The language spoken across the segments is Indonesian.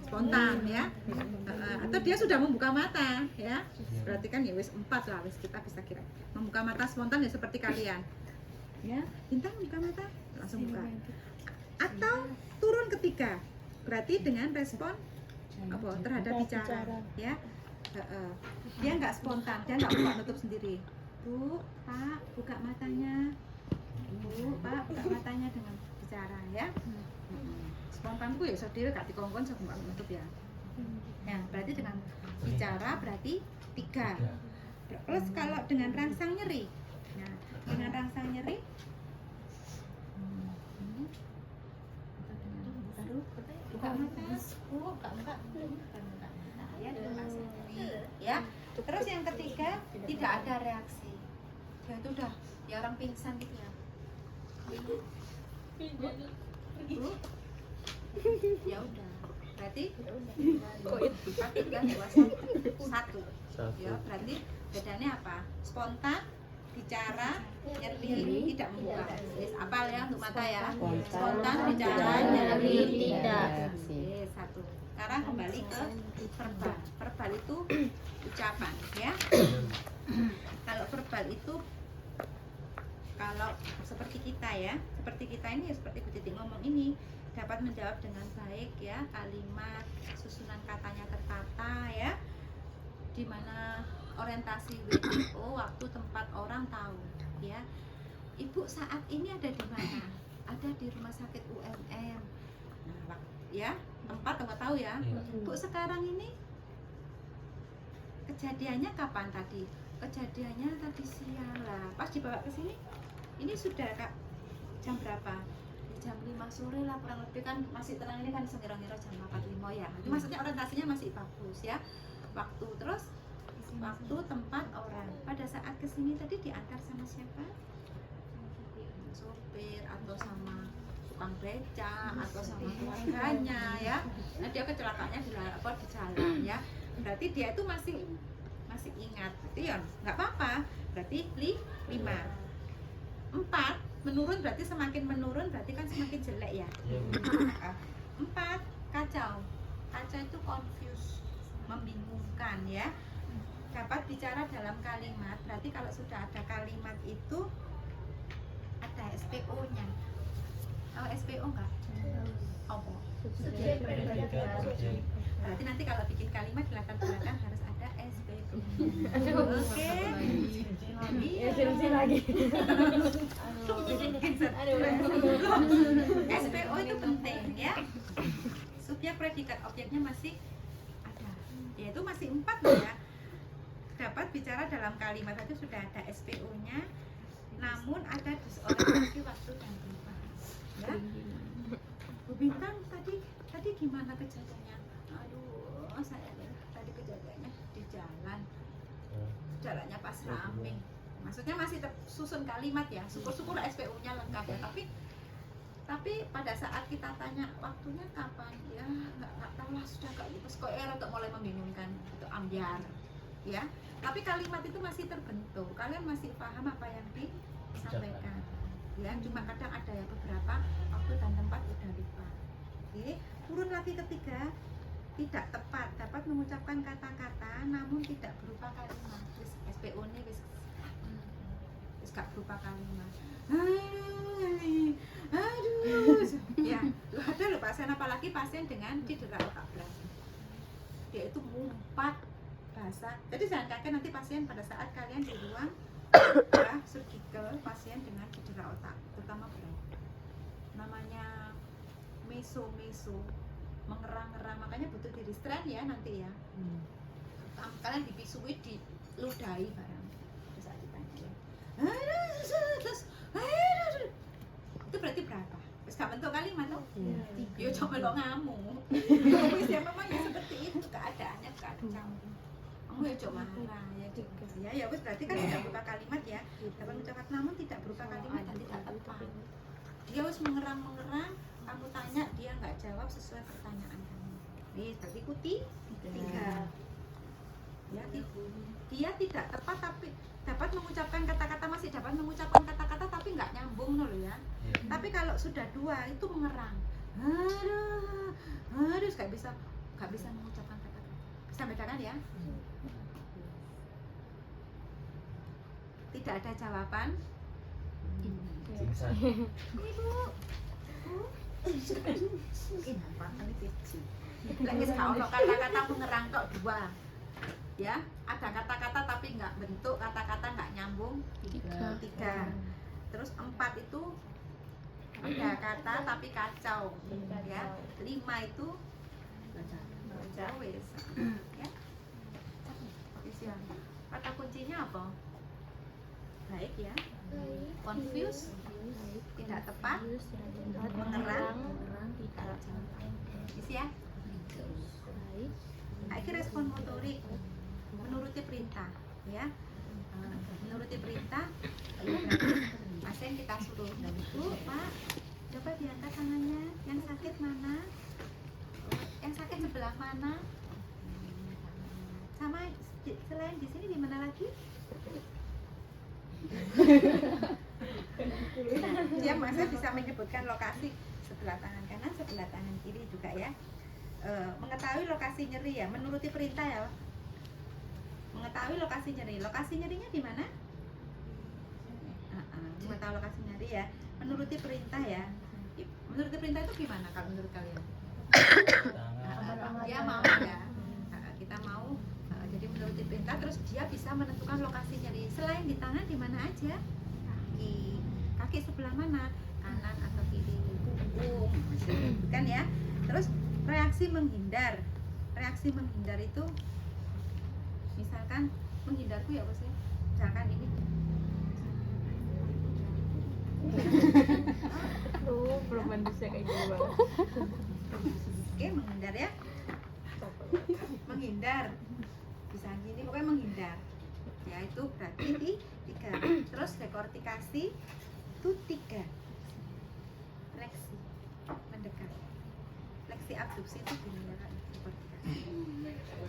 spontan ya. Atau dia sudah membuka mata ya, berarti kan ya wis 4 lah, wis kita bisa kira membuka mata spontan ya seperti kalian ya. Bintang buka mata langsung buka. Atau turun ketiga, berarti dengan respon apa terhadap bicara ya. Dia nggak spontan, dia nggak buka nutup sendiri. Bu, Pak, buka matanya. Bu, Pak, buka matanya dengan bicara ya. Spontan ku ya iso dhewe gak dikongkon sok buka nutup ya. Ya, berarti dengan bicara berarti 3. Plus kalau dengan rangsang nyeri. Nah, dengan rangsang nyeri baru buka mata. Ya. Terus yang ketiga tidak ada reaksi. Ya itu udah ya orang pingsan gitu ya. Ya udah. Berarti tinggal satu. Ya, berarti bedanya apa? Spontan, bicara, nyeri, tidak membuka. Yes, apal ya untuk mata ya. Spontan, bicara, nyeri, tidak. Yes, satu. Sekarang kembali ke verbal. Verbal itu ucapan ya. Kalau verbal itu kalau seperti kita ya, seperti kita ini ya seperti Bu Titik ngomong ini dapat menjawab dengan baik ya, kalimat susunan katanya tertata ya, dimana orientasi WO waktu tempat orang tahu ya. Ibu saat ini ada di mana? Ada di rumah sakit UMM. Nah, ya tempat tempat tahu ya. Bu sekarang ini kejadiannya kapan tadi? Kejadiannya tadi siang lah. Pas dibawa ke sini, ini sudah Kak jam berapa? Jam 5 sore lah kurang lebih, kan masih tenang, ini kan sekira-kira jam 4.05 ya. Itu maksudnya orientasinya masih bagus ya. Waktu terus waktu tempat orang. Pada saat kesini tadi diantar sama siapa? Sopir atau sama tukang beca atau sama keluarganya ya. Nah dia kecelakaannya di jalan ya. Berarti dia itu masih ingat. Berarti ya nggak apa-apa. Berarti 5. 4 menurun, berarti semakin menurun berarti kan semakin jelek ya. 4 kacau. Kacau itu confused, membingungkan ya. Dapat bicara dalam kalimat, berarti kalau sudah ada kalimat itu ada SPO-nya. Tahu SPO enggak? Apa? Berarti nanti kalau bikin kalimat di belakang harus ada SPO. Oke. Iya, lagi. SPO itu penting ya. Subjek, predikat, objeknya masih ada. Yaitu masih 4 ya. Dapat bicara dalam kalimat itu sudah ada SPO-nya, namun ada disorientasi waktu dan tempat. Ya. Bu Bintang tadi gimana kejadiannya? Aduh, saya tadi kejadiannya di jalan. Jalannya pas rame. Maksudnya masih tersusun kalimat ya. Syukur-syukur SPO-nya lengkap ya. Tapi pada saat kita tanya waktunya kapan, ya nggak tahu lah, sudah gak gitu. Kok untuk mulai membingungkan atau ambiar, ya. Tapi kalimat itu masih terbentuk. Kalian masih paham apa yang disampaikan, ya. Cuma kadang ada ya beberapa waktu dan tempat udah lupa. Oke, turun lagi ketiga, tidak tepat, dapat mengucapkan kata-kata namun tidak berupa kalimat. SPO nya wis gak berupa kalimat. Aduh, ya, ada loh pasien, apalagi pasien dengan cedera otak berat. Dia itu mumpat bahasa. Jadi jangan kaget nanti pasien pada saat kalian di ruang ya, surgical, pasien dengan cedera otak, terutama berat. Namanya meso, mengerang-ngerang, makanya butuh di restrain ya nanti ya. Kalian dipisui, diludahi barang. Terus saat ditanya ya. Terus itu berarti berapa? Terus gak bentuk kalimat loh. Ya coba lo ngamuk. Wis ya memang ya seperti itu keadaannya, kacau. Kamu ya coba marah ya. Ya wis berarti kan tidak berupa kalimat ya. Dapat mengucapkan namun tidak berupa kalimat dan tidak tepat. Dia harus mengerang, kamu tanya dia nggak jawab sesuai pertanyaan kamu. Nih, berarti ikuti 3. Ya, dia tidak tepat tapi dapat mengucapkan kata-kata, masih dapat mengucapkan kata-kata tapi nggak nyambung loh ya. Tapi kalau sudah 2 itu mengerang, harus nggak bisa nggak bisa mengucapkan kata-kata. Bisa bedakan ya? Tidak ada jawaban. Pingsan. Ibu. Ini apa kali siji. Lagi ono kata-kata mengerang kok dua. Ya, ada kata-kata tapi nggak bentuk, kata-kata nggak nyambung. Tiga. Terus 4 itu ada kata tapi kacau. Ya, 5 itu wis. Ya. Wis ya. Kata kuncinya apa? Baik ya. Confuse, tidak tepat, mengerang, tidak jawaban. Isi ya. Ini respon motorik, menuruti perintah, ya. Menuruti perintah, pasien kita suruh, Bu, Pak, coba diangkat tangannya. Yang sakit mana? Yang sakit sebelah mana? Sama selain di sini di mana lagi? Dia masa bisa menyebutkan lokasi sebelah tangan kanan, sebelah tangan kiri juga ya. Mengetahui lokasi nyeri ya, menuruti perintah ya. Mengetahui lokasi nyeri. Lokasi nyerinya di mana? Mengetahui lokasi nyeri ya, menuruti perintah ya. Menuruti perintah itu gimana kalau menurut kalian? Dia mau ya. Kita mau jadi menuruti perintah, terus dia bisa menentukan lokasi nyeri. Selain di tangan di mana aja? Kaki sebelah mana? Kanan atau kiri? Punggung, kan ya. Terus reaksi menghindar. Reaksi menghindar itu misalkan menghindarku ya bos ya. Misalkan ini. Belum manusia kayak gitu. Oke, menghindar ya. Menghindar. Bisa gini, pokoknya menghindar. Ya itu berarti 3. Terus dekortikasi itu 3. Fleksi, mendekat. Fleksi abduksi itu gini ya kan, dekortikasi.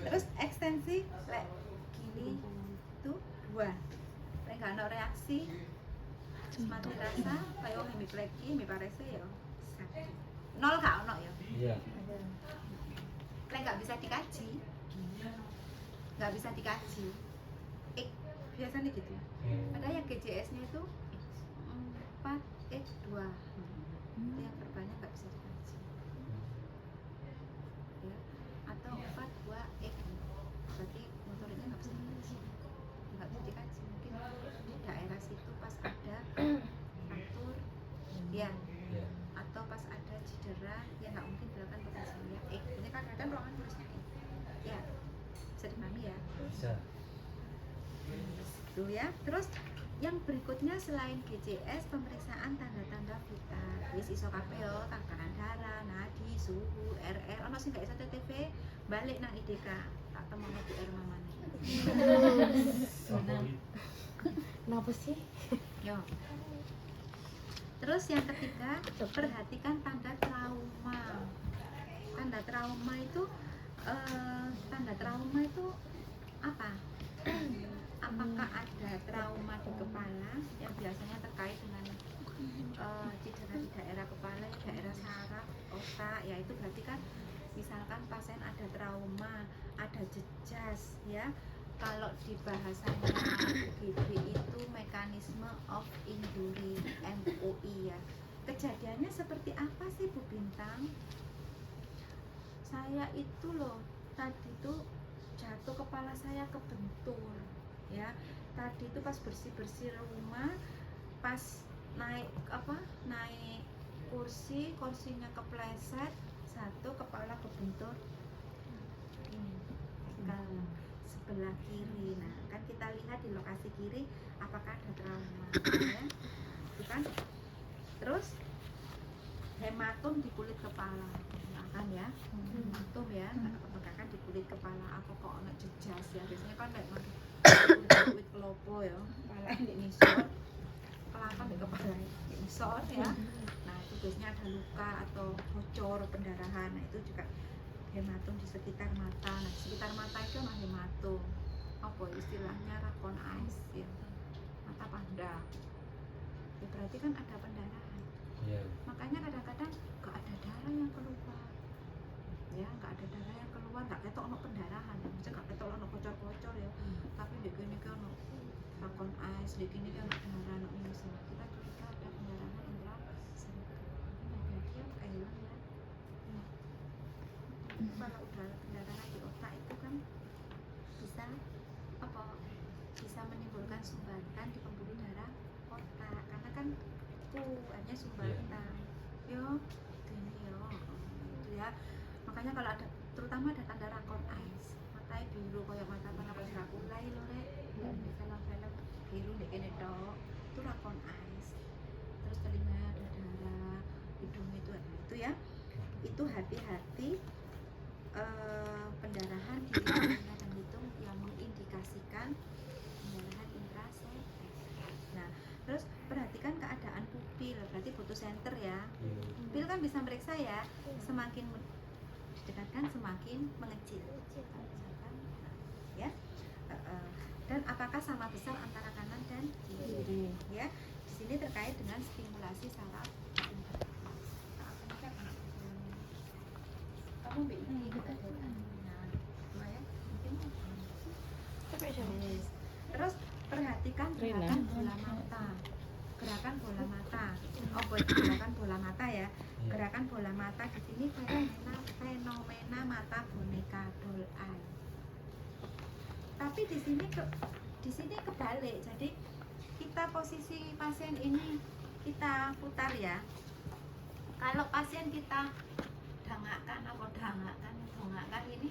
Terus ekstensi gini itu 2. Lek nggak ada reaksi mati rasa kayak orang hemipleki, hemiparese ya 1. 0 nggak ono ya. Iya. Lek nggak bisa dikaji, nggak bisa dikaji. Biasanya gitu. Ada yang GJS-nya itu 4x2. Itu yang verbalnya nggak bisa dikaji. Ya. Atau 4-2x. Berarti motoriknya nggak bisa dikaji. Nggak bisa dikaji. Mungkin di daerah situ pas ada fraktur, ya. Atau pas ada cedera, ya nggak mungkin dilakukan pengasihannya X. Ini kan kadang ruangan tulisnya X. Ya, bisa dipahami ya. Bisa. Itu ya. Terus yang berikutnya selain GCS, pemeriksaan tanda-tanda vital. Wis iso kabeh yo, takaran darah, nadi, suhu, RR. Ono sing gak iso TTV, balik nang IDK. Tak temoni Bu R mamane. Kenapa sih? Yo. Terus yang ketiga, perhatikan tanda trauma. Tanda trauma itu apa? Apakah ada trauma di kepala yang biasanya terkait dengan cedera di daerah kepala, daerah saraf, otak, ya itu berarti kan misalkan pasien ada trauma, ada jejas ya. Kalau di bahasanya UGD itu mekanisme of injury, MOI ya. Kejadiannya seperti apa sih Bu Bintang? Saya itu loh tadi tuh jatuh, kepala saya kebentur ya. Tadi itu pas bersih-bersih rumah, pas naik kursinya kepleset, satu kepala kebentur ini sebelah kiri. Nah kan kita lihat di lokasi kiri apakah ada trauma ya, bukan? Terus hematom di kulit kepala, kan ya, hematom ya, apakah di kulit kepala, apa kok ada jejas ya, biasanya kan kayak kulit kelopo ya, kepala ini nisor, kelapa di kepala ini nisor ya. Nah itu biasanya ada luka atau bocor pendarahan. Nah itu juga hematom di sekitar mata. Nah di sekitar mata itu ada hematom, apa istilahnya rakon ais ya, mata panda ya, berarti kan ada pendarahan. Iya. Makanya kadang-kadang gak ada darah yang keluar ya, nggak ada darah yang keluar, nggak ketok ono pendarahan, maksudnya nggak ketok ono kocor-kocor ya, tapi di kene kan ono lakon ice, di kene kan ono darah, ono minus, kita curiga ada pendarahan intraservikal. Nah berarti yang hilang ya. Kalau udah pendarahan di otak itu kan bisa apa? Bisa menimbulkan sumbatan di pembuluh darah otak, karena kan hanya sumbatan. Yo, gini yo, gitu ya. Makanya kalau ada, terutama ada tanda rakon eyes, matanya biru kayak mata penapis rakulai loh rek, di film-film biru deh kene tok, itu rakon eyes. Terus telinga ada darah, hidung itu ada itu ya. Itu hati-hati pendarahan di telinga dan hidung yang mengindikasikan pendarahan intraservikal. Nah, terus perhatikan keadaan pupil, berarti butuh senter ya. Pupil kan bisa meriksa ya, semakin didekatkan semakin mengecil, ya. Dan apakah sama besar antara kanan dan kiri? Ya, di sini terkait dengan stimulasi saraf. Kamu ini nah, lumayan, mungkin. Yes. Terus perhatikan gerakan bola mata. Gerakan bola mata. Oh, gerakan bola mata ya. Gerakan bola mata di sini fenomena mata boneka doll eye. Tapi di sini kebalik. Jadi kita posisi pasien ini kita putar ya. Kalau pasien kita dongakkan ini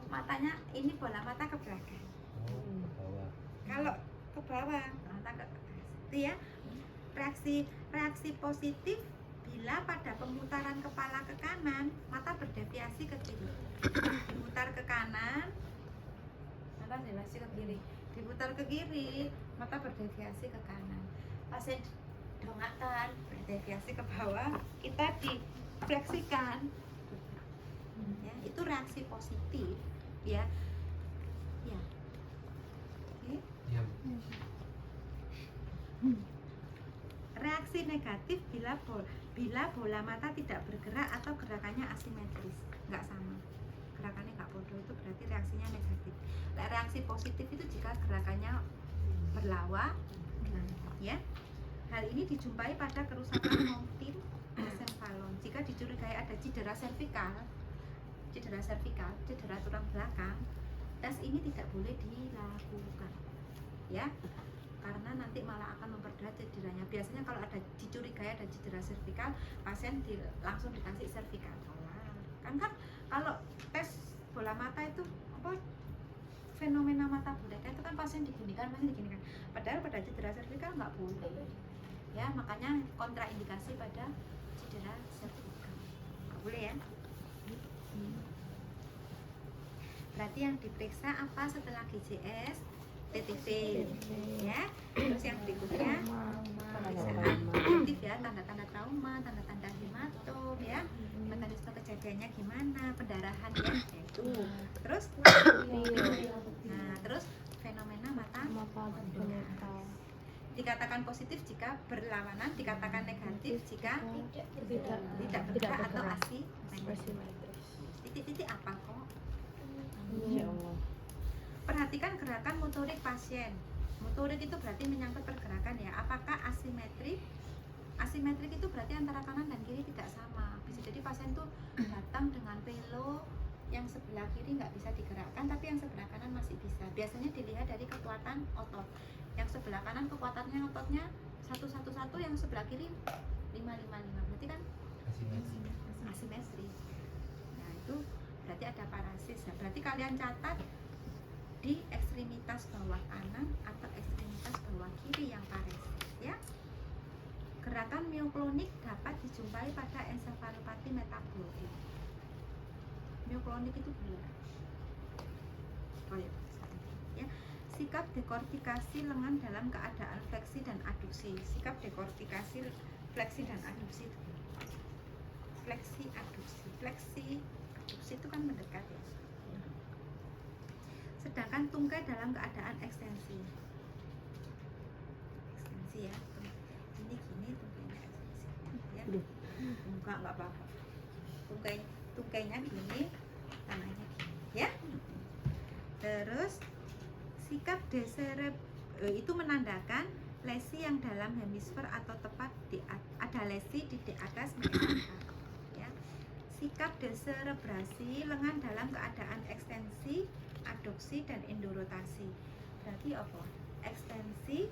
matanya, ini bola mata ke belakang. Ke bawah. Kalau ke bawah, mata ke atas. Itu ya. Reaksi positif bila pada pemutaran kepala ke kanan, mata berdeviasi ke kiri. Diputar ke kanan, mata berdeviasi ke kiri. Diputar ke kiri, mata berdeviasi ke kanan. Pasien dongakkan, berdeviasi ke bawah, kita difleksikan. Ya, itu reaksi positif ya. Ya. Oke. Ya. Reaksi negatif bila bola mata tidak bergerak atau gerakannya asimetris, nggak sama, gerakannya nggak bodoh, itu berarti reaksinya negatif. Nah, reaksi positif itu jika gerakannya berlawanan ya. Hal ini dijumpai pada kerusakan motif encefalon. Jika dicurigai ada cedera servikal, cedera tulang belakang, tes ini tidak boleh dilakukan ya, karena nanti malah akan memperberat cederanya. Biasanya kalau ada dicurigai ada cedera servikal, pasien langsung dikasih servikal kan kalau tes bola mata itu apa, fenomena mata boneka itu kan pasien diginikan, padahal pada cedera servikal nggak boleh ya. Makanya kontraindikasi pada cedera servikal nggak boleh ya. Berarti yang diperiksa apa setelah GCS? TTV ya. Terus yang berikutnya pemeriksaan objektif ya, tanda-tanda trauma, tanda-tanda hematom ya, mekanisme kejadiannya gimana, pendarahan ya, itu. Terus terus fenomena mata boneka. Dikatakan positif jika berlawanan, dikatakan negatif jika tidak bergerak atau asimetris. Titik-titik apa kok? Ya Allah. Perhatikan gerakan motorik pasien. Motorik itu berarti menyangkut pergerakan ya. Apakah asimetrik? Asimetrik itu berarti antara kanan dan kiri tidak sama. Bisa jadi pasien tuh datang dengan pelo yang sebelah kiri nggak bisa digerakkan, tapi yang sebelah kanan masih bisa. Biasanya dilihat dari kekuatan otot. Yang sebelah kanan kekuatannya ototnya 111, yang sebelah kiri 555. Berarti kan asimetri. Nah itu berarti ada parasis. Nah, berarti kalian catat di ekstremitas bawah kanan atau ekstremitas bawah kiri yang paresis ya. Gerakan mioklonik dapat dijumpai pada ensefalopati metabolik. Mioklonik itu benar. Ya. Sikap dekortikasi lengan dalam keadaan fleksi dan aduksi. Sikap dekortikasi fleksi dan aduksi. Fleksi aduksi itu kan mendekat ya. Sedangkan tungkai dalam keadaan ekstensi ya, ini gini tungkainya ekstensi ya. Enggak apa-apa, tungkai kayaknya gini, tangannya gini, ya. Terus sikap itu menandakan lesi yang dalam hemisfer atau tepat ada lesi di atas mereka, ya. Sikap deserebrasi, lengan dalam keadaan ekstensi, abduksi dan endorotasi. Berarti apa? Ekstensi,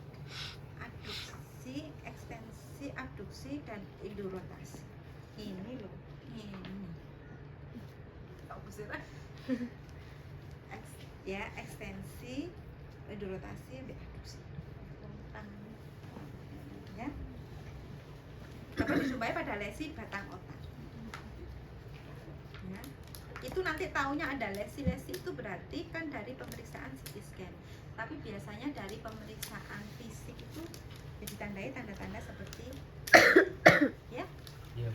abduksi dan endorotasi. Ini loh, ini. Tak usir. Ya, ekstensi, endorotasi, abduksi. Ya. Dapat dijumpai pada lesi batang otak. Ya. Itu nanti taunya ada lesi-lesi itu berarti kan dari pemeriksaan CT scan. Tapi biasanya dari pemeriksaan fisik itu ditandai tanda-tanda seperti ya. Iya.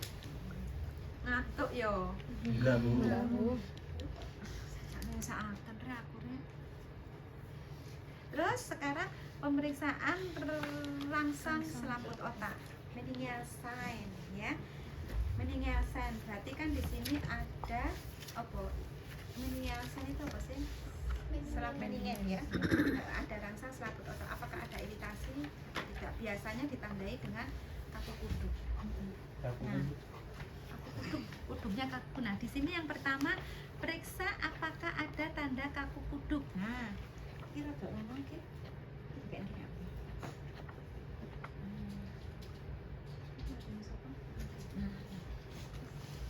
Ngantuk yo. Enggak, Bu. Seakan aku. Terus sekarang pemeriksaan rangsang selaput otak, Meninger sign, ya. Meninger sign berarti kan di sini ada apa? Meninger sign itu apa sih? Selap Meninger, ya. Ada rangsang selaput otak. Apakah ada iritasi? Tidak. Biasanya ditandai dengan kaku kuduk. Nah, kuduknya kaku. Nah, di sini yang pertama periksa apakah ada tanda kaku kuduk. Nah, kira gak ngomong ki? Kayak gini apa?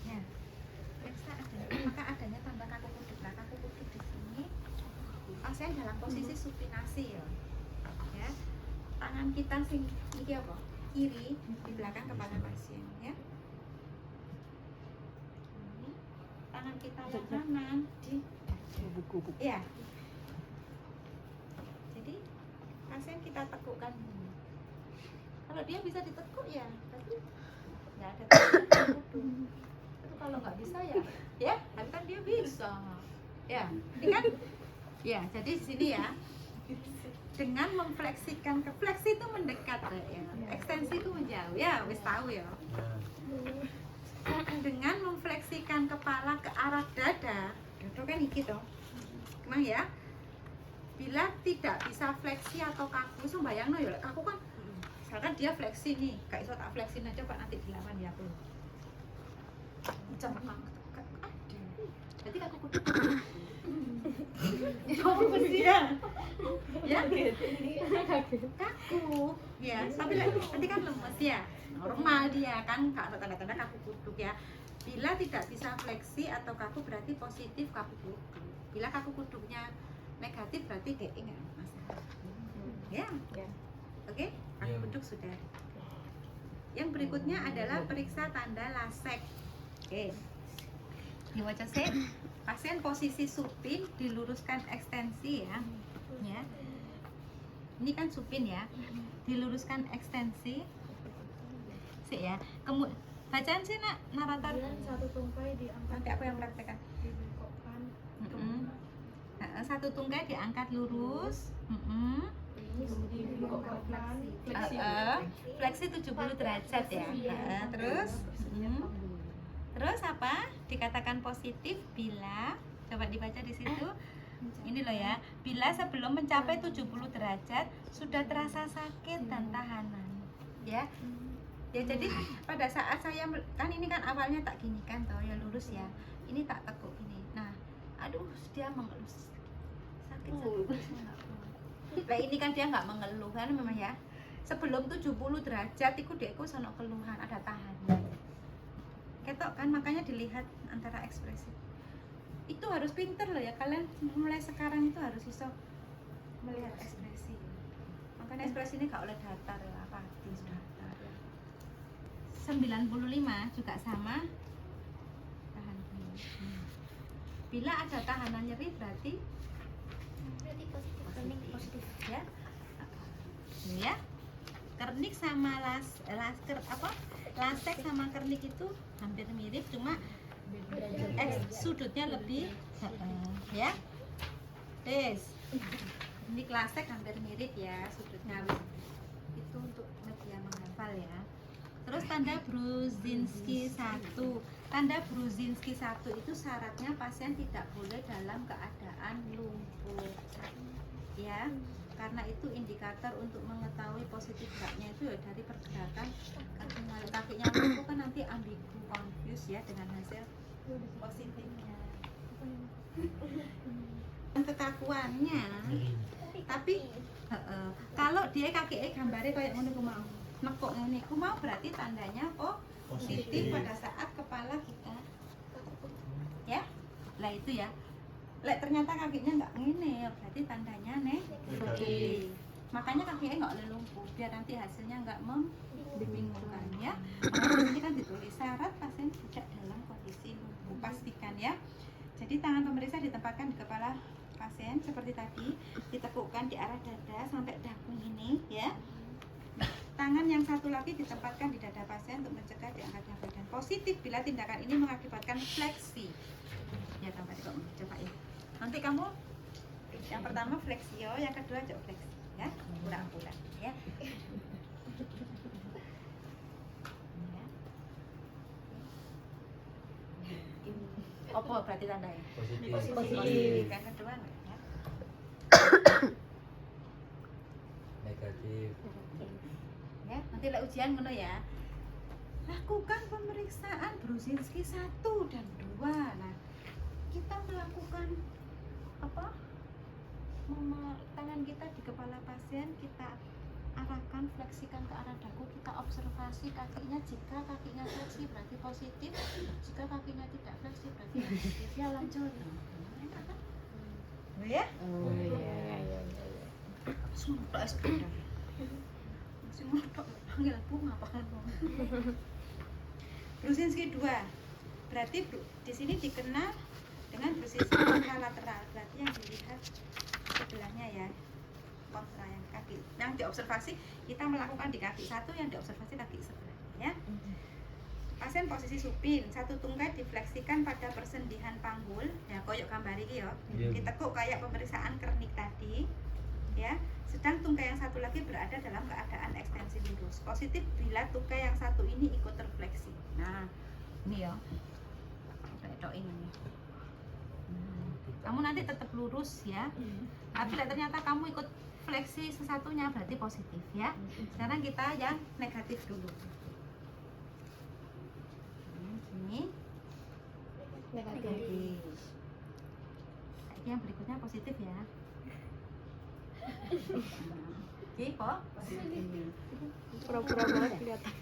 Ya, periksa apakah adanya tanda kaku kuduk. Nah, kaku kuduk di sini pasien dalam posisi supinasi ya. Ya, tangan kita sing iki apa? Kiri di belakang kepala pasien, ya. Tangan kita yang kanan di ya. Jadi pasien kita tekukkan ini. Kalau dia bisa ditekuk ya, tapi nggak ada tanda kuduk. Tapi kalau nggak bisa ya, kan dia bisa. Ya, ini kan. Ya, jadi di sini ya. Dengan memfleksikan ke fleksi itu mendekat ya. Ekstensi itu menjauh. Ya, wis tahu ya. Dengan memfleksikan kepala ke arah dada kan iki toh. Emang ya. Bila tidak bisa fleksi atau kaku, so bayangno ya kaku kan. Misalkan dia fleksi nih, gak iso tak fleksin aja Pak nanti dilawan ya aku. Coba ada. Jadi kaku kudu. Coba sih ya. Ya. Kaku. Ya, tapi nanti kan lemes ya. Normal dia kan gak ada tanda-tanda kaku kuduk ya. Bila tidak bisa fleksi atau kaku berarti positif kaku kuduk. Bila kaku kuduknya negatif berarti DE enggak masalah. Ya. Oke, kaku kuduk sudah. Yang berikutnya adalah periksa tanda lasek. Oke. Diwaca sih. Pasien posisi supin diluruskan ekstensi ya. Ya. Ini kan supin ya. Diluruskan ekstensi. Sih ya. Kemudian bacaan sih nak narator. Satu tungkai diangkat. Nanti aku yang praktekkan. Dibengkokkan. Satu tungkai diangkat lurus. Dibengkokkan. Fleksi 70 derajat ya. Terus terus apa? Dikatakan positif bila, coba dibaca di situ. Ini loh ya. Bila sebelum mencapai 70 derajat sudah terasa sakit dan tahanan. Ya. Ya jadi pada saat saya kan ini kan awalnya tak gini kan toh ya lurus ya. Ini tak tekuk ini. Nah, aduh dia mengeluh sakit. Nah ini kan dia nggak mengeluh kan memang ya. Sebelum 70 derajat itu dia sono keluhan ada tahanan. Ketok kan makanya dilihat antara ekspresi. Itu harus pinter loh ya kalian mulai sekarang itu harus bisa melihat ekspresi. Makanya ekspresi ini gak oleh datar ya, apatis datar. 95 juga sama. Tahan dulu. Bila ada tahanan nyeri berarti positif ya. Ini ya. Kernik sama lasek sama kernik itu hampir mirip cuma sudutnya lebih ya. Ini lasek hampir mirip ya sudutnya. Itu untuk media menghafal ya. Terus tanda Brudzinski 1. Tanda Brudzinski 1 itu syaratnya pasien tidak boleh dalam keadaan lumpuh. Ya, karena itu indikator untuk mengetahui positif enggaknya itu ya dari pergerakan kakinya lumpuh kan nanti ambigu, confuse ya dengan hasil positifnya. Kekakuannya, tapi kalau dia kaki gambarnya kayak ngono ku mau nekuk ngene ku mau berarti tandanya positif pada saat kepala kita ya. Lah itu ya, lek ternyata kakinya nggak ngene berarti tandanya negatif. Makanya kakinya nggak boleh lumpuh biar nanti hasilnya nggak membingungkan ya. Ini kan ditulis syarat pasien tidak dalam kondisi lumpuh, pastikan ya. Jadi tangan pemeriksa ditempatkan di kepala pasien seperti tadi, ditekukkan di arah dada sampai dagu ini ya. Tangan yang satu lagi ditempatkan di dada pasien untuk mencegah diangkatnya badan. Positif bila tindakan ini mengakibatkan fleksi. Ya tambah kok coba ya. Nanti kamu yang pertama fleksio, yang kedua coba fleksi ya. Pura-pura ya. Apa berarti tandanya? Positif. Yang kedua enggak ya? Negatif. Ya, nanti lek ujian ngono ya. Lakukan pemeriksaan Brudzinski 1 dan 2. Nah, kita melakukan apa? Tangan kita di kepala pasien, kita arahkan, fleksikan ke arah dagu, kita observasi kakinya. Jika kakinya fleksi berarti positif, jika kakinya tidak fleksi berarti negatif. Ya lanjut. Enak kan? Oh ya? Oh iya. Sumpah sepeda. Semua tok panggil bunga apa kan? Brudzinski 2. Berarti di sini dikenal dengan Brudzinski kontralateral. Berarti yang dilihat sebelahnya ya. Kontra yang kaki. Yang diobservasi kita melakukan di kaki satu, yang diobservasi kaki sebelahnya ya. Pasien posisi supin, satu tungkai difleksikan pada persendihan panggul. Ya koyok gambar iki ya. Ditekuk kayak pemeriksaan kernik tadi. Ya. Sedang tungkai yang satu lagi berada dalam keadaan ekstensi lurus. Positif bila tungkai yang satu ini ikut terfleksi. Nah, ini ya. Kayak ini nih. Kamu nanti tetap lurus ya. Tapi ternyata kamu ikut fleksi sesatunya berarti positif ya. Sekarang kita yang negatif dulu. Ini negatif. Yang berikutnya positif ya. Oke, kok? Pura-pura banget kelihatan.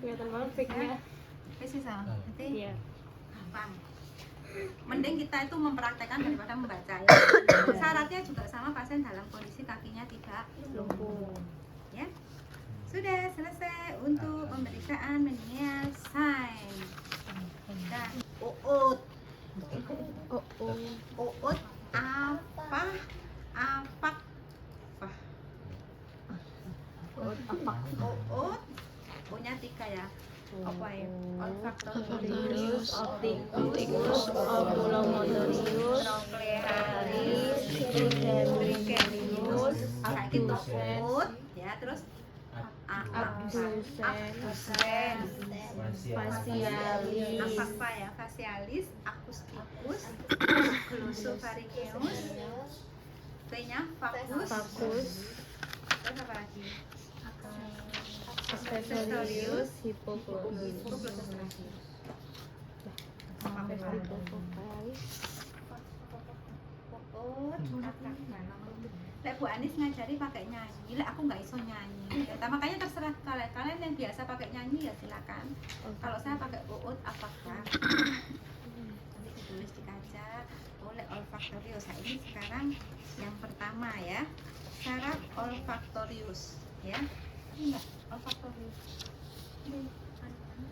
Kelihatan banget fake-nya. Oke sih sama. Nanti Iya. gampang. Mending kita itu mempraktekkan daripada membaca ya. Syaratnya juga sama, pasien dalam kondisi kakinya tidak lumpuh. Ya. Sudah selesai untuk pemeriksaan menial sign. Dan uut. Uut apa? Uut. Punya 3 ya. Apa ya? Olfaktorius, opticus, oculomotorius, trochlearis, trigenius, uut ya, terus abducens, facialis, apa ya? Facialis, acusticus, glossopharyngeus, P-nya vagus, terus apa lagi? accessorius, hipoglossus. Lek Bu Anis ngajari pakai nyanyi, lek aku nggak iso nyanyi. Makanya terserah kalian yang biasa pakai nyanyi ya silakan. Kalau saya pakai uut apakah? Nanti ditulis di kaca. Oleh olfaktorius. Nah, ini sekarang yang pertama ya. Syarat olfaktorius ya. Enggak, olfaktorius.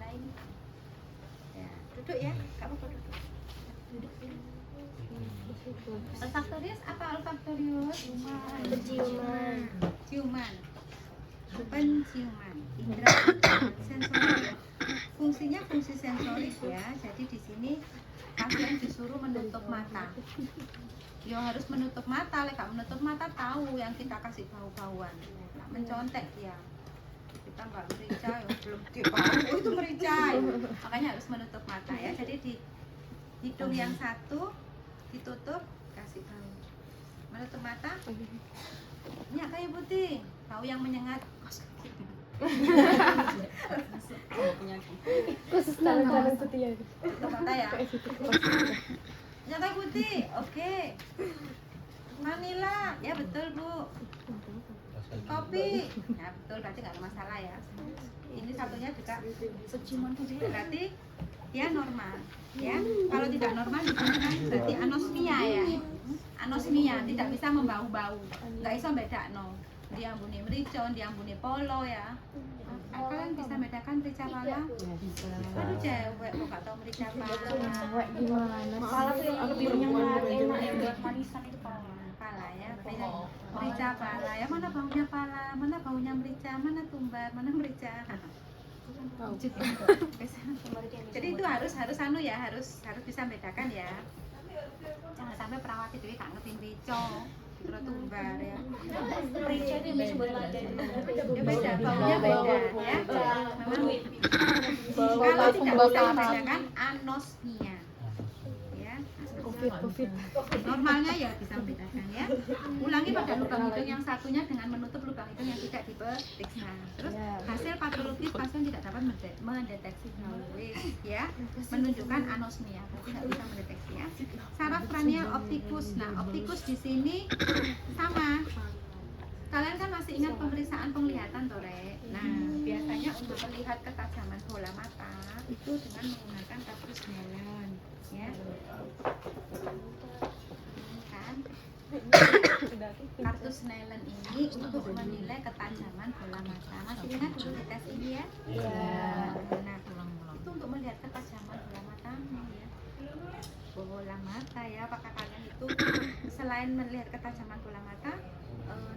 Nah ini. Ya, duduk ya. Kamu kok duduk. Duduk. Olfaktorius apa olfaktorius? Ciuman. Penciuman. Indra sensorik. Fungsinya fungsi sensorik ya. Jadi di sini pasien disuruh menutup mata. Ya harus menutup mata, lek gak menutup mata tahu yang kita kasih bau-bauan. Mencontek dia. mata nggak merica ya belum dipakai. Oh itu merica. Makanya harus menutup mata ya. Jadi di hidung yang satu ditutup, kasih bau. Menutup mata. Ini kayu putih, bau yang menyengat. Khusus tangan setia. Tutup mata ya. Nyata putih, oke. Vanila, ya betul Bu. Kopi, ya betul, berarti nggak ada masalah ya. Ini satunya juga berarti dia normal, ya. Kalau tidak normal dikatakan berarti anosmia ya. Anosmia tidak bisa membau-bau, nggak bisa bedakno. Dia ambune mericon, dia ambune polo ya. Kalian bisa bedakan merica pala? Aduh cewek kok nggak tahu merica pala. Cewek gimana? Pala tuh yang birunya nggak enak ya buat manisan itu pala. Pala ya, merica pala ya, mana baunya pala, mana baunya merica, mana tumbar, mana merica. Jadi itu harus anu ya, harus bisa bedakan ya. Jangan sampai perawat itu gak ngerti merica, dikira tumbar ya. Merica itu yang disebut lada. Ya beda, baunya beda ya. Memang kalau tidak bisa membedakan anosmia. Covid. Normalnya ya bisa membedakan ya. Ulangi pada lubang hidung yang satunya dengan menutup lubang hidung yang tidak diperiksa. Terus hasil patologis pasien tidak dapat mendeteksi knowledge ya, menunjukkan anosmia, berarti nggak bisa mendeteksi ya. Saraf kranial optikus. Nah, optikus di sini sama. Kalian kan masih ingat pemeriksaan penglihatan Tore? Nah, biasanya untuk melihat ketajaman bola mata itu dengan menggunakan kartus Snellen ya. Ini kan kartu Snellen ini untuk menilai ketajaman bola mata. Masih ingat dulu tes ini ya? Iya. Nah, itu untuk melihat ketajaman bola mata ya. Bola mata ya, apakah kalian itu selain melihat ketajaman bola mata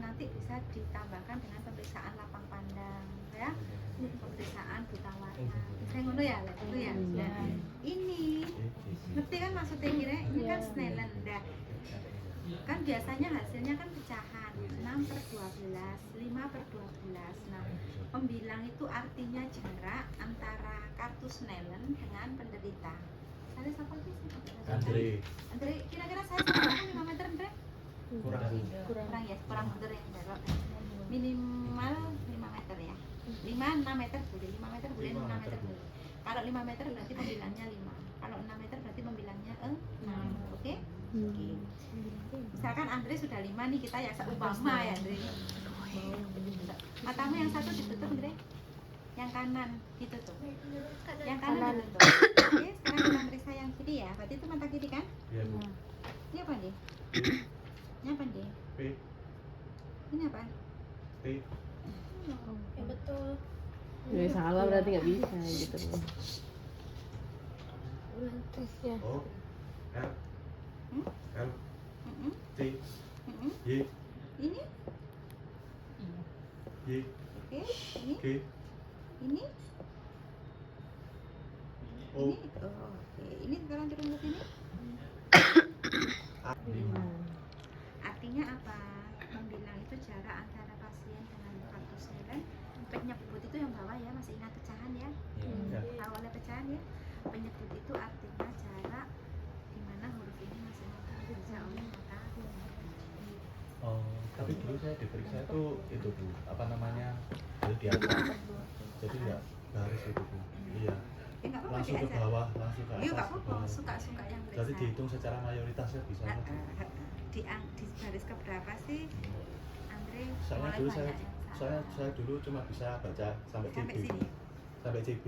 nanti bisa ditambahkan dengan pemeriksaan lapang pandang ya, pemeriksaan buta warna. Saya ngono ya, lihat dulu ya. Nah, ini ngerti kan maksudnya kira ini kan Snellen. Nah, kan biasanya hasilnya kan pecahan 6/12, 5/12. Nah, pembilang itu artinya jarak antara kartu Snellen dengan penderita. Saya siapa sih? Andre, kira-kira saya sama 5 meter Andre? Kurang ya, kurang bener ya. Minimal 5 meter ya. 5-6 meter boleh, 5 meter boleh, 6 meter boleh. Kalau 5 meter berarti pembilangnya 5. Kalau 6 meter berarti pembilangnya 6. Oke? Oke. Misalkan Andre sudah 5 nih, kita ya seumpama ya Andre. Matamu yang satu ditutup Andre. Yang kanan ditutup. Yang kanan ditutup. Oke, sekarang kita periksa yang kiri ya. Berarti itu mata kiri kan? Iya, Bu. Ini apa nih? Ini apa nih? P. Ini apa? P. Ya betul. Ya salah berarti nggak bisa gitu. Tesnya. O. L. Hmm? L. Mm-mm. T. Mm-mm. Y. Ini? Y. Oke, ini? G. Ini? O. Ini? Oh, oke. Ini sekarang turun ke sini. A. 5. Artinya apa? Membilang itu jarak antara pasien dengan kartu Snellen. Penyebut itu yang bawah ya, masih ingat pecahan ya? Ya. Tahu oleh pecahan ya? Penyebut itu artinya jarak di mana huruf ini masih bisa oleh mata. Oh, tapi dulu saya diperiksa itu Bu, apa namanya? Dari di atas. Jadi enggak harus itu Bu. Iya. Nggak apa-apa Langsung ke diajar. bawah, langsung ke atas. Iya nggak ke apa-apa, bawah. suka-suka yang Jadi periksa. dihitung secara mayoritasnya bisa Ah, Bu. di baris keberapa sih Andre? Soalnya Mulai dulu banyak yang salah. saya dulu cuma bisa baca sampai Sampai CB. sini. Sampai CB.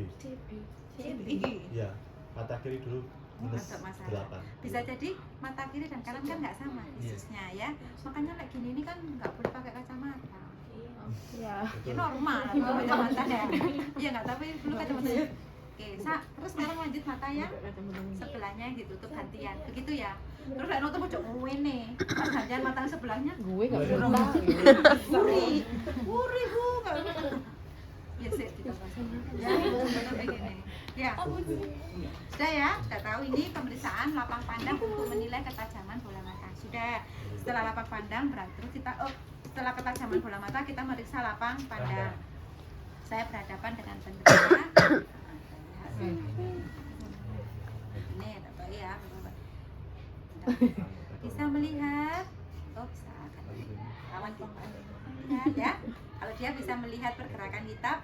CB. Iya. Mata kiri dulu minus Ada masalah. 8. Bisa jadi mata kiri dan kanan kan nggak sama visusnya ya. Makanya kayak gini ini kan nggak boleh pakai kacamata. Ya. Ya normal kalau kacamata ya. Iya nggak, tapi dulu kacamata. Oke, terus sekarang lanjut mata yang sebelahnya yang ditutup gantian. Begitu ya. Terus ada nonton pojok ngene. Pas gantian mata yang sebelahnya Gue nggak Boleh. pernah. Wuri Bu, nggak ya sih kita pasang. Ya, begini. Ya, sudah ya, sudah tahu ini pemeriksaan lapang pandang untuk menilai ketajaman bola mata. Sudah. Setelah lapang pandang berarti kita setelah ketajaman bola mata kita meriksa lapang pandang. saya berhadapan dengan bendera. Ini atau ya, bisa melihat, oh bisa kan, kawan lihat ya. Kalau dia bisa melihat pergerakan kita,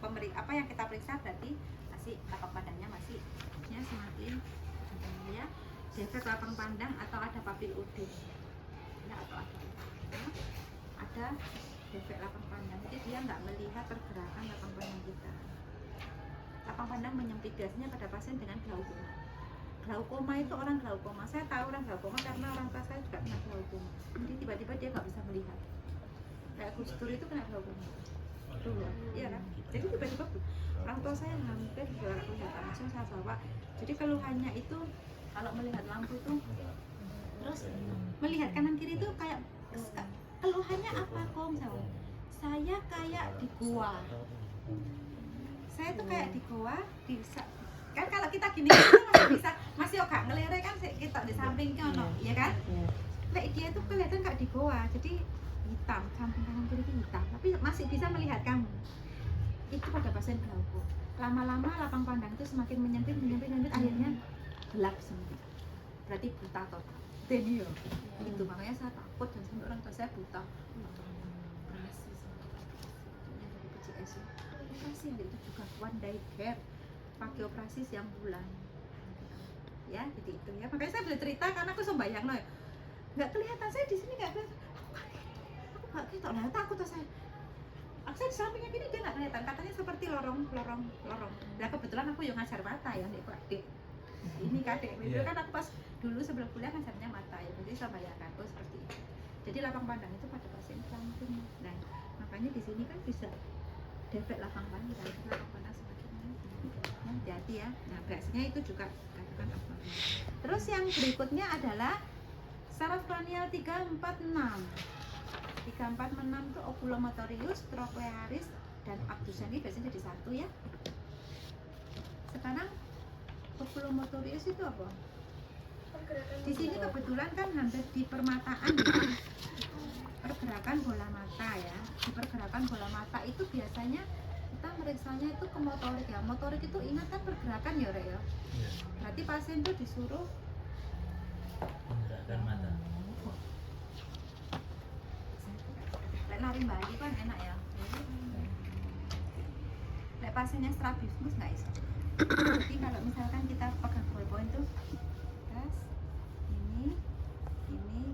apa yang kita periksa berarti masih lapang pandangnya masih semakin ya. Defek lapang pandang atau ada papilodem ya, atau ada defek lapang pandang, jadi dia nggak melihat pergerakan lapang pandang kita. Lapang pandang menyempit biasanya pada pasien dengan glaukoma. Glaukoma itu orang glaukoma, saya tahu orang glaukoma karena orang tua saya juga kena glaukoma. Jadi tiba-tiba dia nggak bisa melihat. Kayak Gus Dur itu kena glaukoma dulu, iya kan? Jadi tiba-tiba orang tua saya hampir juga nggak kelihatan, langsung saya bawa. Jadi keluhannya itu kalau melihat lampu itu terus melihat kanan kiri itu kayak keluhannya apa kok, misalnya saya kayak di gua, saya tuh kayak di gua, kan kalau kita gini masih agak ngelere kan kita di samping kan, ya kan? Lek dia tuh kelihatan kayak di gua, jadi hitam, samping kanan kiri itu hitam, tapi masih bisa melihat kamu. Itu pada pasien glaukoma. Lama-lama lapang pandang itu semakin menyempit, akhirnya gelap semua. Berarti buta total. Jadi ya, itu makanya saya takut dan sampai orang tua saya buta. Operasi dari PCS operasi itu juga one day care, pakai operasi siang bulan. Ya, jadi itu ya. Makanya saya boleh cerita karena aku sembayang no. Nggak kelihatan, saya di sini nggak kelihatan. Aku nggak kelihatan, lah takut saya. Saya di sampingnya gini dia nggak kelihatan, katanya seperti lorong. Nah kebetulan aku yang ngajar mata ya, adik. Ini kadek, itu kan aku pas dulu sebelum kuliah ngajarnya mata ya, jadi saya bayangkan seperti itu. Jadi lapang pandang itu pada pasien langsung. Nah makanya di sini kan bisa defek lapang pandang semakin hati-hati ya. Nah biasanya itu juga katakan abnormal. Terus yang berikutnya adalah saraf kranial 346. 346 itu oculomotorius, trochlearis, dan abdusen, ini biasanya jadi satu ya. Sekarang oculomotorius itu apa? Di sini kebetulan kan hampir di permataan ya. Pergerakan bola mata ya. Di pergerakan bola mata itu biasanya kita meriksanya itu ke motorik ya. Motorik itu ingat kan pergerakan ya, Rek ya. Berarti pasien itu disuruh menggerakkan mata. lari balik kan enak ya. Lek pasiennya strabismus nggak bisa. Jadi kalau misalkan kita pegang ballpoint tuh, terus ini,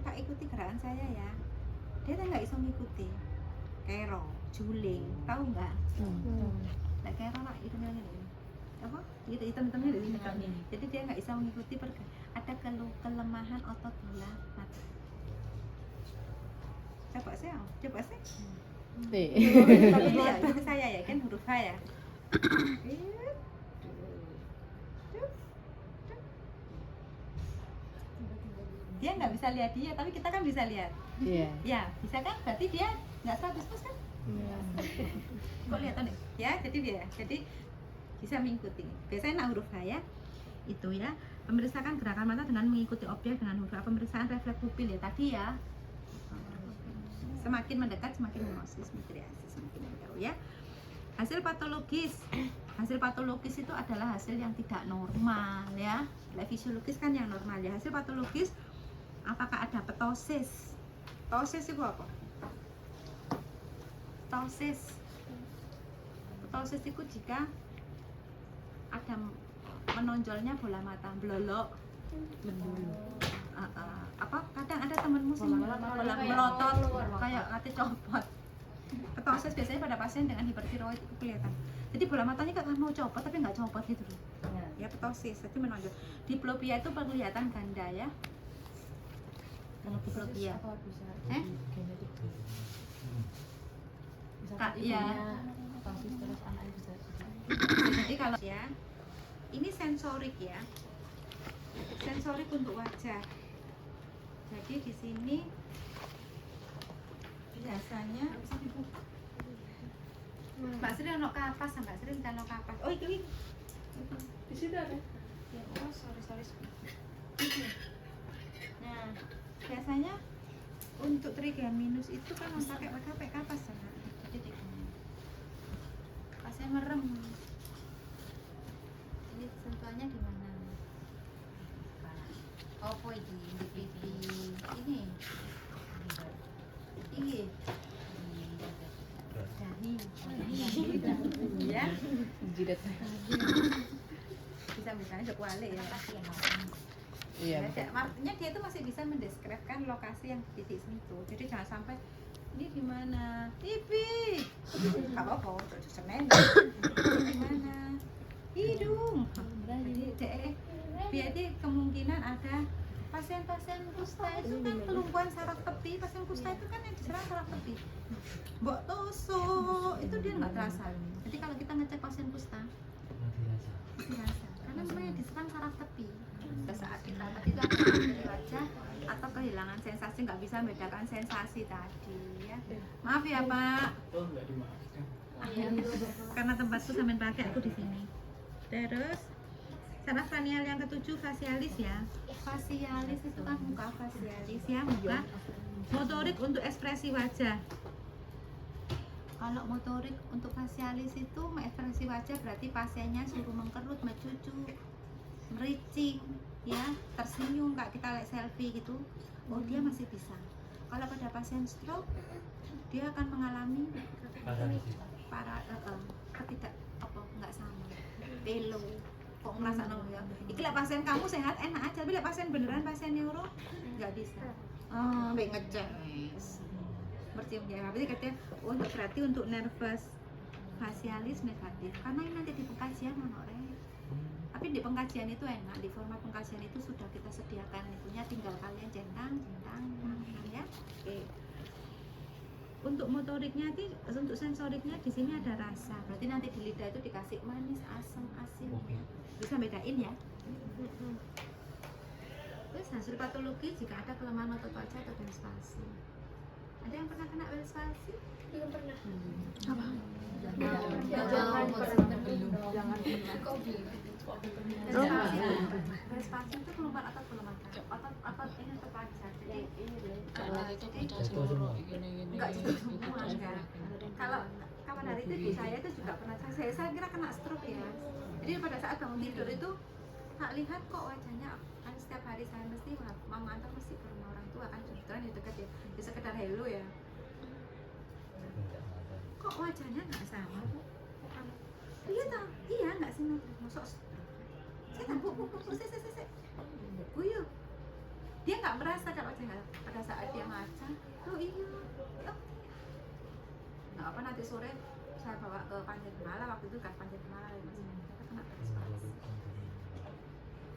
Kak ikuti gerakan saya ya. Dia tuh nggak bisa ngikuti. Kero, juling, tahu nggak? Lek kero lah itu namanya apa? Itu hitam-hitamnya dari sini kan. Jadi dia nggak bisa mengikuti ada kelemahan otot bola mata. Coba sih. Ya, itu saya ya kan huruf H ya. Dia nggak bisa lihat dia, tapi kita kan bisa lihat. Iya. Ya, bisa kan? Berarti dia nggak strabismus kan? Kok kelihatan deh? Ya, jadi bisa mengikuti. Biasanya nak huruf H ya. Itu ya. Pemeriksaan gerakan mata dengan mengikuti objek dengan huruf A. Pemeriksaan refleks pupil ya tadi ya. Semakin mendekat semakin hemosilis, midriasis semakin jauh ya. Hasil patologis itu adalah hasil yang tidak normal ya. Fisiologis kan yang normal ya. Hasil patologis apakah ada ptosis? Ptosis itu apa? Ptosis itu jika ada menonjolnya bola mata, blolok. Apa kadang ada temenmu sih melotot kayak kate copot. Ptosis biasanya pada pasien dengan hipertiroid itu kelihatan. Jadi bola matanya kayak mau copot tapi nggak copot gitu loh. Ya ptosis, jadi menonjol. Diplopia itu penglihatan ganda ya. Kalau diplopia, ya. Jadi kalau ya, ini sensorik ya. Sensorik untuk wajah. Jadi di sini biasanya Mbak Sri ono kapas, Mbak Sri kan ono kapas. Oh itu. Di situ ada. Ya, oh sorry. Nah, biasanya untuk trigeminus itu kan pakai kapas ya. Jadi saya merem. Ini sentuhannya di mana? Apa ini? Di pipi ini. Ini. Dahi. Ya. Jidat. Bisa misalnya jok wale ya. Iya. Artinya dia itu masih bisa mendeskripsikan lokasi yang titik sentuh. Jadi jangan sampai ini di mana? Pipi. Enggak apa-apa, semen. Di mana? Hidung. Jadi biar kemungkinan ada pasien-pasien kusta itu kan kelumpuhan saraf tepi. Pasien kusta itu kan yang diserang saraf tepi. Mbok tusuk itu dia nggak terasa. Jadi kalau kita ngecek pasien kusta dirasa karena memang yang diserang saraf tepi. Pada saat kita tadi itu ada dari wajah atau kehilangan sensasi, nggak bisa membedakan sensasi tadi ya. Maaf ya Pak. Karena tempatku sampean pakai aku di sini. Terus saraf kranial yang ketujuh fasialis ya. Fasialis itu kan muka fasialis ya, muka motorik untuk ekspresi wajah. Kalau motorik untuk fasialis itu ekspresi wajah berarti pasiennya suruh mengkerut, mencucu, mericing, ya, tersenyum kayak kita lihat selfie gitu. Oh dia masih bisa. Kalau pada pasien stroke dia akan mengalami ketidak apa nggak sama, belo. Kok ngerasa ya? Iki lah pasien kamu sehat enak aja, bila pasien beneran pasien neuro nggak bisa. Oh, baik ngeces. Bercium jari. Berarti katanya untuk berarti untuk nervous fasialis negatif. Karena ini nanti di pengkajian honorer. Tapi di pengkajian itu enak, di format pengkajian itu sudah kita sediakan itunya, tinggal kalian centang ya. Oke. Untuk motoriknya untuk sensoriknya di sini ada rasa. Berarti nanti di lidah itu dikasih manis, asam, asin ya. Bisa bedain ya. Terus hasil patologi jika ada kelemahan otot wajah atau spasi. Ada yang pernah kena spasi? Belum pernah. Apa? Spasi itu keluar otot kelemahan. Otot ini otot wajah. Jadi enggak semua enggak. Kalau kapan hari itu di saya itu juga pernah saya kira kena stroke ya. Jadi pada saat bangun tidur itu tak lihat kok wajahnya kan setiap hari saya mesti mau antar mesti ke rumah orang tua kan kebetulan di dekat ya, di sekedar hello ya. Kok wajahnya nggak sama bu? Iya tak? Iya nggak simetris. Masuk saya tak bu saya guyu. Dia nggak merasa kalau wajah nggak pada saat dia ngaca. Oh iya. Nggak apa nanti sore saya bawa ke Panjenengan waktu itu kan Panjenengan ya mas. Kita kena spasi.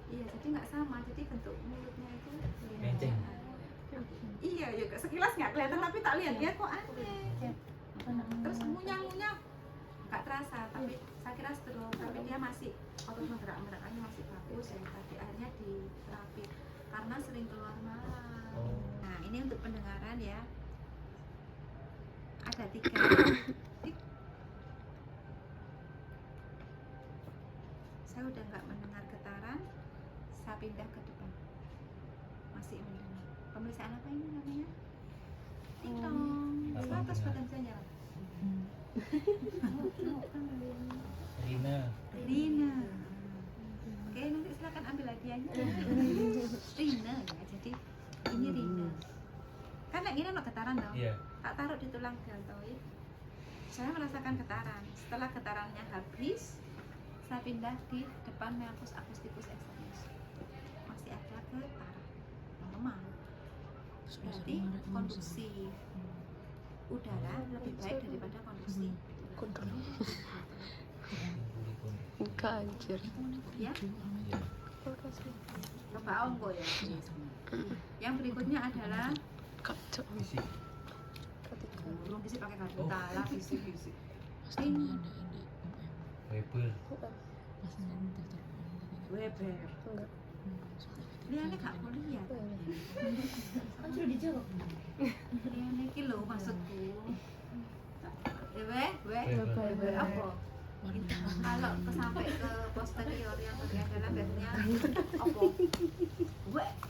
Iya jadi nggak sama. Jadi bentuk mulutnya itu Kenceng. Iya ya sekilas nggak kelihatan tapi tak lihat dia kok aneh. Terus ngunyah nggak terasa tapi saya kira stroke tapi dia masih otot menggerak-gerakannya masih bagus ya tadi akhirnya diterapi karena sering keluar malam. Nah ini untuk pendengaran ya ada 3 saya udah nggak mendengar getaran saya pindah ke depan masih mendengar. Pemeriksaan apa ini namanya? Ting-tong 100 badan saya nyala. Rina. Oke, nanti silakan ambil hadiahnya. Rina ya, jadi ini Rina. Kan lagi ini getaran dong. Iya. Tak taruh di tulang deltoid. Saya merasakan getaran. Setelah getarannya habis, saya pindah di depan meatus acusticus externus. Masih ada getaran. Normal. Berarti konduksi udara lebih baik daripada konduksi Enggak anjir. ya. Coba ongko ya. Yang berikutnya adalah Kacau. burung kisi pakai kata lah kisi. Weber. Weber. Liane gak mau lihat. Kan sudah dijawab. Liane iki lho maksudku. Weber apa? Kalau sampai ke posterior yang bagian dalam biasanya apa?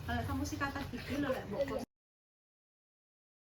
Kalau kamu sih kata gigi lo lek mbok